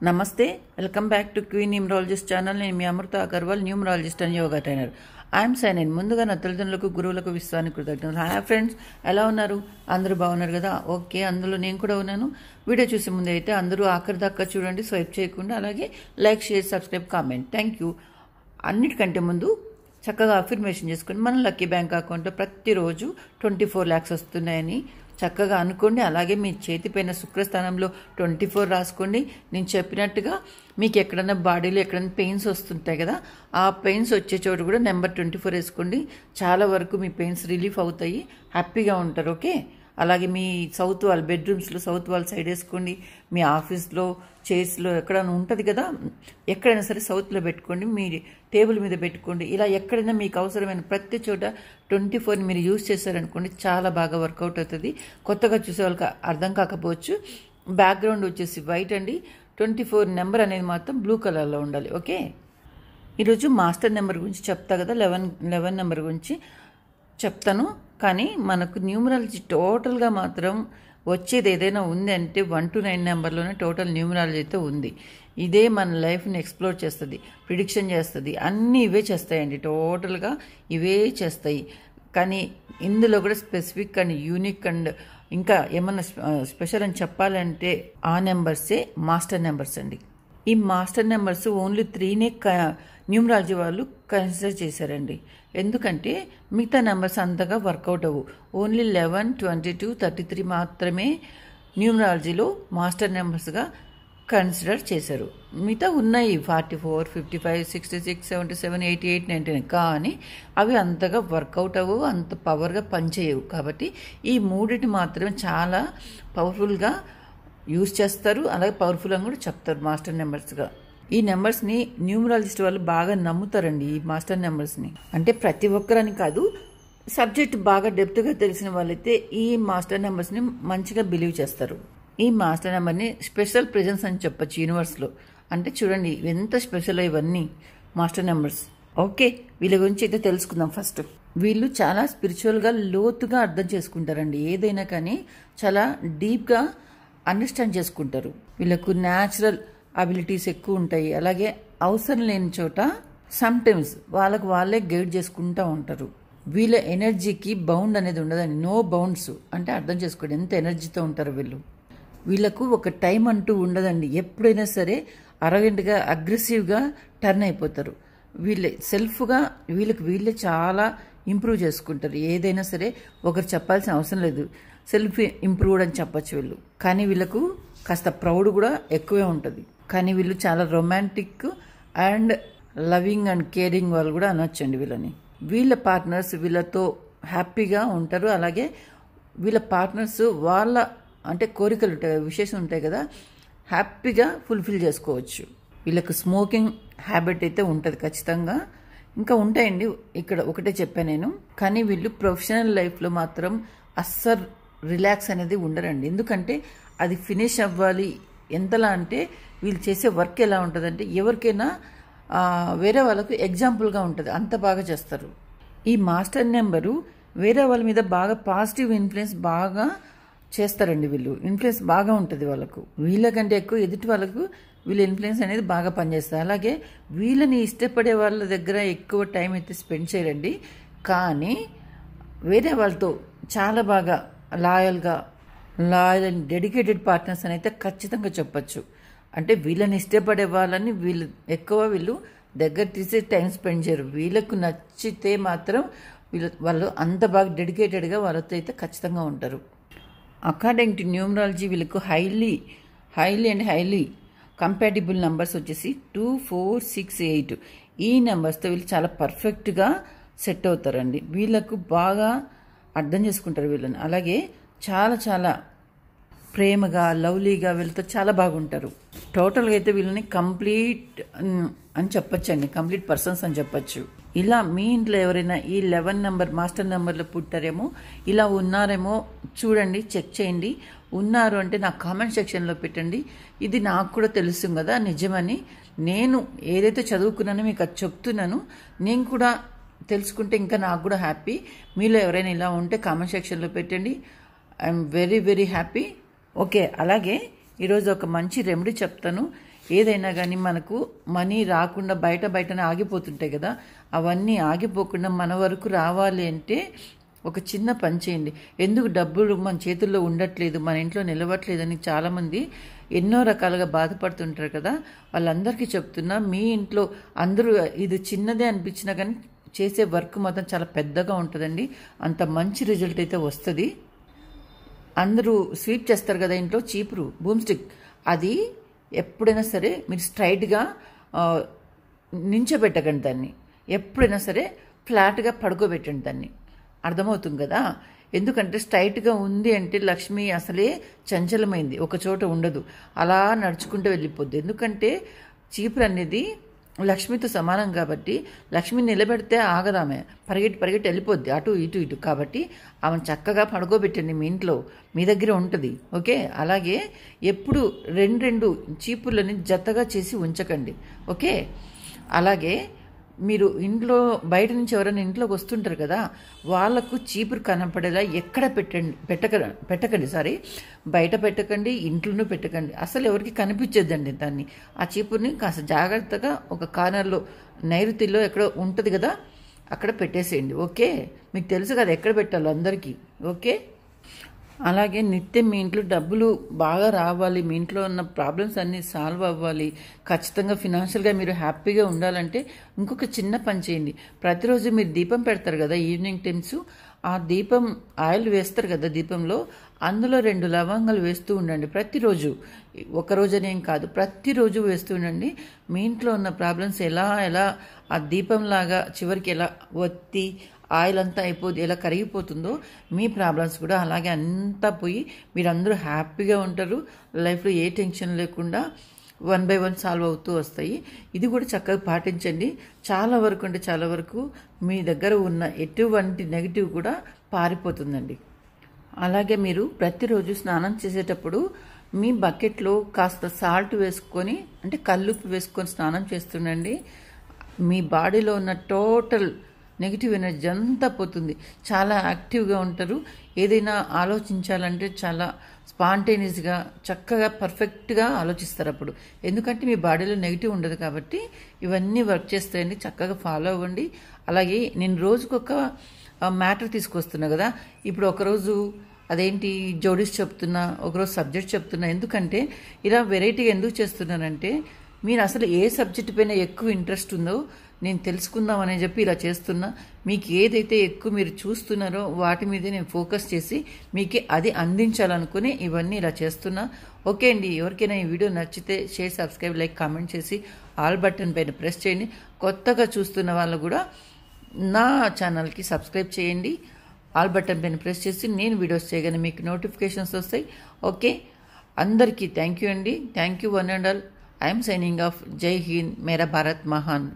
నమస్తే welcome back to queen numerologist channel. నేను మీ Amrita Agarwal, numerologist and yoga trainer. I'm sign. ముందుగా నా తల్లిదండ్రులకు, గురువులకు, విశ్వానికి కృతజ్ఞతలు. హాయ్ ఫ్రెండ్స్, ఎలా ఉన్నారు? అందరూ బాగున్నారు కదా? ఓకే, అందులో నేను కూడా ఉన్నాను. వీడియో చూసే ముందు అయితే అందరూ ఆఖరి దాకా చూడండి, స్వైప్ చేయకుండా. అలాగే like, share, subscribe, comment. Thank you. అన్నిటికంటే ముందు చక్కగా అఫర్మేషన్ చేసుకుని మన లక్కీ బ్యాంక్ అకౌంట్లో ప్రతిరోజు 24 lakhs వస్తున్నాయని చక్కగా అనుకోండి. అలాగే మీ చేతిపైన శుక్రస్థానంలో 24 రాసుకోండి. నేను చెప్పినట్టుగా మీకు ఎక్కడైనా బాడీలో ఎక్కడైనా పెయిన్స్ వస్తుంటాయి కదా, ఆ పెయిన్స్ వచ్చే చోటు కూడా నెంబర్ 24 వేసుకోండి. చాలా వరకు మీ పెయిన్స్ రిలీఫ్ అవుతాయి, హ్యాపీగా ఉంటారు. ఓకే. అలాగే మీ సౌత్ వాల్ బెడ్రూమ్స్లో సౌత్ వాల్ సైడ్ వేసుకోండి. మీ ఆఫీస్లో చైర్స్లో ఎక్కడైనా ఉంటుంది కదా, ఎక్కడైనా సరే సౌత్లో పెట్టుకోండి. మీ టేబుల్ మీద పెట్టుకోండి. ఇలా ఎక్కడైనా మీకు అవసరమైన ప్రతి చోట 24 మీరు యూజ్ చేశారనుకోండి, చాలా బాగా వర్కౌట్ అవుతుంది. కొత్తగా చూసే వాళ్ళకి అర్థం కాకపోవచ్చు. బ్యాక్గ్రౌండ్ వచ్చేసి వైట్ అండి. 24 నెంబర్ అనేది మాత్రం బ్లూ కలర్లో ఉండాలి. ఓకే. ఈరోజు మాస్టర్ నెంబర్ గురించి చెప్తా కదా, 11 నెంబర్ గురించి చెప్తాను. కానీ మనకు న్యూమరాలజీ టోటల్గా మాత్రం వచ్చేది ఏదైనా ఉంది అంటే 1 to 9 నెంబర్లోనే టోటల్ న్యూమరాలజీ అయితే ఉంది. ఇదే మన లైఫ్ని ఎక్స్ప్లోర్ చేస్తుంది, ప్రిడిక్షన్ చేస్తుంది, అన్నీ ఇవే చేస్తాయండి. టోటల్గా ఇవే చేస్తాయి. కానీ ఇందులో కూడా స్పెసిఫిక్ అండ్ యూనిక్ అండ్ ఇంకా ఏమన్నా స్పెషల్ అని చెప్పాలంటే ఆ నెంబర్సే మాస్టర్ నెంబర్స్ అండి. ఈ మాస్టర్ నెంబర్స్ ఓన్లీ 3నే న్యూమరాలజీ వాళ్ళు కన్సిడర్ చేశారండి. ఎందుకంటే మిగతా నెంబర్స్ అంతగా వర్కౌట్ అవ్వు. ఓన్లీ 11, 22, 33 మాత్రమే న్యూమరాలజీలో మాస్టర్ నెంబర్స్గా కన్సిడర్ చేశారు. మిగతా ఉన్నాయి 44, 55, 66, 77, 88, 99. కానీ అవి అంతగా వర్కౌట్ అవ్వవు, అంత పవర్గా పనిచేయవు. కాబట్టి ఈ మూడింటిని మాత్రమే చాలా పవర్ఫుల్గా యూజ్ చేస్తారు. అలాగే పవర్ఫుల్ అని కూడా చెప్తారు మాస్టర్ నెంబర్స్గా. ఈ నెంబర్స్ని న్యూమరాలజిస్ట్ వాళ్ళు బాగా నమ్ముతారండి. ఈ మాస్టర్ నెంబర్స్ని అంటే ప్రతి ఒక్కరని కాదు, సబ్జెక్ట్ బాగా డెప్త్గా తెలిసిన వాళ్ళైతే ఈ మాస్టర్ నెంబర్స్ని మంచిగా బిలీవ్ చేస్తారు. ఈ మాస్టర్ నెంబర్ని స్పెషల్ ప్రెజెన్స్ అని చెప్పచ్చు యూనివర్స్లో. అంటే చూడండి ఎంత స్పెషల్ ఇవన్నీ మాస్టర్ నెంబర్స్. ఓకే, వీళ్ళ గురించి అయితే తెలుసుకుందాం. ఫస్ట్ వీళ్ళు చాలా స్పిరిచువల్గా లోతుగా అర్థం చేసుకుంటారండి. ఏదైనా కానీ చాలా డీప్గా అండర్స్టాండ్ చేసుకుంటారు. వీళ్ళకు న్యాచురల్ అబిలిటీస్ ఎక్కువ ఉంటాయి. అలాగే అవసరం లేని చోట సమ్టైమ్స్ వాళ్ళకు వాళ్ళే గైడ్ చేసుకుంటూ ఉంటారు. వీళ్ళ ఎనర్జీకి బౌండ్ అనేది ఉండదండి. నో బౌండ్స్ అంటే అర్థం చేసుకోండి ఎంత ఎనర్జీతో ఉంటారు వీళ్ళు. వీళ్ళకు ఒక టైం అంటూ ఉండదండి. ఎప్పుడైనా సరే అరగంటగా అగ్రెసివ్గా టర్న్ అయిపోతారు. వీళ్ళే సెల్ఫ్గా వీళ్ళే చాలా ఇంప్రూవ్ చేసుకుంటారు. ఏదైనా సరే ఒకరు చెప్పాల్సిన అవసరం లేదు, సెల్ఫ్ ఇంప్రూవ్డ్ అని చెప్పచ్చు వీళ్ళు. కానీ వీళ్ళకు కాస్త ప్రౌడ్ కూడా ఎక్కువే ఉంటుంది. కానీ వీళ్ళు చాలా romantic and loving and caring వాళ్ళు కూడా అనొచ్చండి వీళ్ళని. వీళ్ళ పార్ట్నర్స్ వీళ్ళతో హ్యాపీగా ఉంటారు. అలాగే వీళ్ళ పార్ట్నర్స్ వాళ్ళ అంటే కోరికలు ఉంటాయి, విశేషం ఉంటాయి కదా, హ్యాపీగా ఫుల్ఫిల్ చేసుకోవచ్చు. వీళ్ళకు స్మోకింగ్ హ్యాబిట్ అయితే ఉంటుంది ఖచ్చితంగా. ఇంకా ఉంటాయండి, ఇక్కడ ఒకటే చెప్పాను నేను. కానీ వీళ్ళు ప్రొఫెషనల్ లైఫ్లో మాత్రం అస్సలు రిలాక్స్ అనేది ఉండరండి. ఎందుకంటే అది ఫినిష్ అవ్వాలి. ఎంతలా అంటే వీళ్ళు చేసే వర్క్ ఎలా ఉంటుందంటే ఎవరికైనా వేరే వాళ్ళకు ఎగ్జాంపుల్గా ఉంటుంది, అంత బాగా చేస్తారు. ఈ మాస్టర్ నెంబరు వేరే వాళ్ళ మీద బాగా పాజిటివ్ ఇన్ఫ్లుయెన్స్ బాగా చేస్తారండి. వీళ్ళు ఇన్ఫ్లుయెన్స్ బాగా ఉంటుంది వాళ్ళకు. వీళ్ళకంటే ఎక్కువ ఎదుటి వాళ్ళకు వీళ్ళ ఇన్ఫ్లుయెన్స్ అనేది బాగా పనిచేస్తారు. అలాగే వీళ్ళని ఇష్టపడే వాళ్ళ దగ్గర ఎక్కువ టైం అయితే స్పెండ్ చేయరండి. కానీ వేరే వాళ్ళతో చాలా బాగా లాయల్ అండ్ డెడికేటెడ్ పార్ట్నర్స్ అని అయితే ఖచ్చితంగా చెప్పచ్చు. అంటే వీళ్ళని ఇష్టపడే వాళ్ళని వీళ్ళు దగ్గర తీసి టైం స్పెండ్ చేయరు. వీళ్ళకు నచ్చితే మాత్రం వాళ్ళు అంత బాగా డెడికేటెడ్గా వాళ్ళతో అయితే ఖచ్చితంగా ఉంటారు. అకార్డింగ్ టు న్యూమరాలజీ వీళ్ళకు హైలీ కంపాటిబుల్ నెంబర్స్ వచ్చేసి 2, 4, 6, 8. ఈ నెంబర్స్తో వీళ్ళు చాలా పర్ఫెక్ట్గా సెట్ అవుతారండి. వీళ్ళకు బాగా అర్థం చేసుకుంటారు వీళ్ళని. అలాగే చాలా చాలా ప్రేమగా లవ్లీగా వీళ్ళతో చాలా బాగుంటారు. టోటల్గా అయితే వీళ్ళని కంప్లీట్ అని చెప్పచ్చండి, కంప్లీట్ పర్సన్స్ అని చెప్పచ్చు. ఇలా మీ ఇంట్లో ఎవరైనా ఈ 11 నెంబర్ మాస్టర్ నెంబర్లో పుట్టారేమో, ఇలా ఉన్నారేమో చూడండి, చెక్ చేయండి. ఉన్నారు అంటే నాకు కామెంట్ సెక్షన్లో పెట్టండి. ఇది నాకు కూడా తెలుస్తుంది కదా నిజమని. నేను ఏదైతే చదువుకున్నానో మీకు అది చెప్తున్నాను. నేను కూడా తెలుసుకుంటే ఇంకా నాకు కూడా హ్యాపీ. మీలో ఎవరైనా ఇలా ఉంటే కామెంట్ సెక్షన్లో పెట్టండి. I'm very very happy. Okay. అలాగే ఈరోజు ఒక మంచి రెమెడీ చెప్తాను. ఏదైనా కానీ మనకు మనీ రాకుండా బయటనే ఆగిపోతుంటాయి కదా, అవన్నీ ఆగిపోకుండా మన వరకు రావాలి అంటే ఒక చిన్న పని చేయండి. ఎందుకు డబ్బులు మన చేతుల్లో ఉండట్లేదు, మన ఇంట్లో నిలవట్లేదని చాలామంది ఎన్నో రకాలుగా బాధపడుతుంటారు కదా. వాళ్ళందరికీ చెప్తున్నా, మీ ఇంట్లో అందరూ ఇది చిన్నదే అనిపించినా కానీ చేసే వర్క్ మాత్రం చాలా పెద్దగా ఉంటుందండి. అంత మంచి రిజల్ట్ అయితే వస్తుంది. అందరూ స్వీప్ చేస్తారు కదా ఇంట్లో, చీపురు బూమ్ స్టిక్, అది ఎప్పుడైనా సరే మీరు స్ట్రైట్గా నించోబెట్టకండి దాన్ని. ఎప్పుడైనా సరే ఫ్లాట్గా పడుకోబెట్టండి దాన్ని. అర్థమవుతుంది కదా. ఎందుకంటే స్ట్రైట్గా ఉంది అంటే లక్ష్మి అసలే చంచలమైంది, ఒక చోట ఉండదు, అలా నడుచుకుంటూ వెళ్ళిపోద్ది. ఎందుకంటే చీపురు అనేది లక్ష్మితో సమానం కాబట్టి లక్ష్మి నిలబెడితే ఆగదామె, పరిగెట్టి వెళ్ళిపోద్ది అటు ఇటు. కాబట్టి ఆమెను చక్కగా పడుకోబెట్టండి, మీ ఇంట్లో మీ దగ్గర ఉంటుంది. ఓకే, అలాగే ఎప్పుడు రెండు చీపుర్లని జతగా చేసి ఉంచకండి. ఓకే, అలాగే మీరు ఇంట్లో బయట నుంచి ఎవరైనా ఇంట్లోకి వస్తుంటారు కదా, వాళ్ళకు చీపురు కనపడేలా ఎక్కడ పెట్టకండి. బయట పెట్టకండి, ఇంట్లోనూ పెట్టకండి, అసలు ఎవరికి కనిపించద్దండి దాన్ని. ఆ చీపురుని కాస్త జాగ్రత్తగా ఒక కార్నర్లో నైరుతిలో ఎక్కడో ఉంటుంది కదా, అక్కడ పెట్టేసేయండి. ఓకే, మీకు తెలుసు కదా ఎక్కడ పెట్టాలో అందరికీ. ఓకే, అలాగే నిత్యం మీ ఇంట్లో డబ్బులు బాగా రావాలి, మీ ఇంట్లో ఉన్న ప్రాబ్లమ్స్ అన్నీ సాల్వ్ అవ్వాలి, ఖచ్చితంగా ఫినాన్షియల్గా మీరు హ్యాపీగా ఉండాలంటే ఇంకొక చిన్న పని చేయండి. ప్రతిరోజు మీరు దీపం పెడతారు కదా ఈవినింగ్ టైమ్స్, ఆ దీపం ఆయిల్ వేస్తారు కదా దీపంలో, అందులో 2 లవంగాలు వేస్తూ ఉండండి ప్రతిరోజు. ఒకరోజనేం కాదు, ప్రతిరోజు వేస్తూ ఉండండి. మీ ఇంట్లో ఉన్న ప్రాబ్లమ్స్ ఎలా ఆ దీపంలాగా చివరికి ఎలా ఒత్తి ఆయిల్ అంతా ఎలా కరిగిపోతుందో మీ ప్రాబ్లమ్స్ కూడా అలాగే అంతా పోయి మీరందరూ హ్యాపీగా ఉంటారు. లైఫ్లో ఏ టెన్షన్ లేకుండా 1 by 1 సాల్వ్ అవుతూ వస్తాయి. ఇది కూడా చక్కగా పాటించండి. చాలా వరకు మీ దగ్గర ఉన్న ఎటువంటి నెగిటివ్ కూడా పారిపోతుందండి. అలాగే మీరు ప్రతిరోజు స్నానం చేసేటప్పుడు మీ బకెట్లో కాస్త సాల్ట్ వేసుకొని, అంటే కల్లుప్పు వేసుకొని స్నానం చేస్తుండండి. మీ బాడీలో ఉన్న టోటల్ నెగిటివ్ ఎనర్జీ అంతా పోతుంది. చాలా యాక్టివ్గా ఉంటారు. ఏదైనా ఆలోచించాలంటే చాలా స్పాంటేనియస్గా చక్కగా పర్ఫెక్ట్గా ఆలోచిస్తారు అప్పుడు. ఎందుకంటే మీ బాడీలో నెగిటివ్ ఉండదు కాబట్టి ఇవన్నీ వర్క్ చేస్తాయండి. చక్కగా ఫాలో అవ్వండి. అలాగే నేను రోజుకొక మ్యాటర్ తీసుకొస్తున్నా కదా, ఇప్పుడు ఒకరోజు అదేంటి జోడీస్ చెప్తున్నా, ఒకరోజు సబ్జెక్ట్ చెప్తున్నా. ఎందుకంటే ఇలా వెరైటీగా ఎందుకు చేస్తున్నానంటే, మీరు అసలు ఏ సబ్జెక్ట్ పైన ఎక్కువ ఇంట్రెస్ట్ ఉందో నేను తెలుసుకుందామని చెప్పి ఇలా చేస్తున్నా. మీకు ఏదైతే ఎక్కువ మీరు చూస్తున్నారో వాటి మీదే నేను ఫోకస్ చేసి మీకు అది అందించాలనుకుని ఇవన్నీ ఇలా చేస్తున్నా. ఓకే అండి, ఎవరికైనా ఈ వీడియో నచ్చితే షేర్, సబ్స్క్రైబ్, లైక్, కామెంట్ చేసి ఆల్ బటన్ పైన ప్రెస్ చేయండి. కొత్తగా చూస్తున్న వాళ్ళు కూడా నా ఛానల్కి సబ్స్క్రైబ్ చేయండి. ఆల్ బటన్ పైన ప్రెస్ చేసి నేను వీడియోస్ చేయగానే మీకు నోటిఫికేషన్స్ వస్తాయి. ఓకే, అందరికీ థ్యాంక్ యూ అండి. Thank you one and all. I'm signing off. జై హింద్, మేరా భారత్ మహాన్.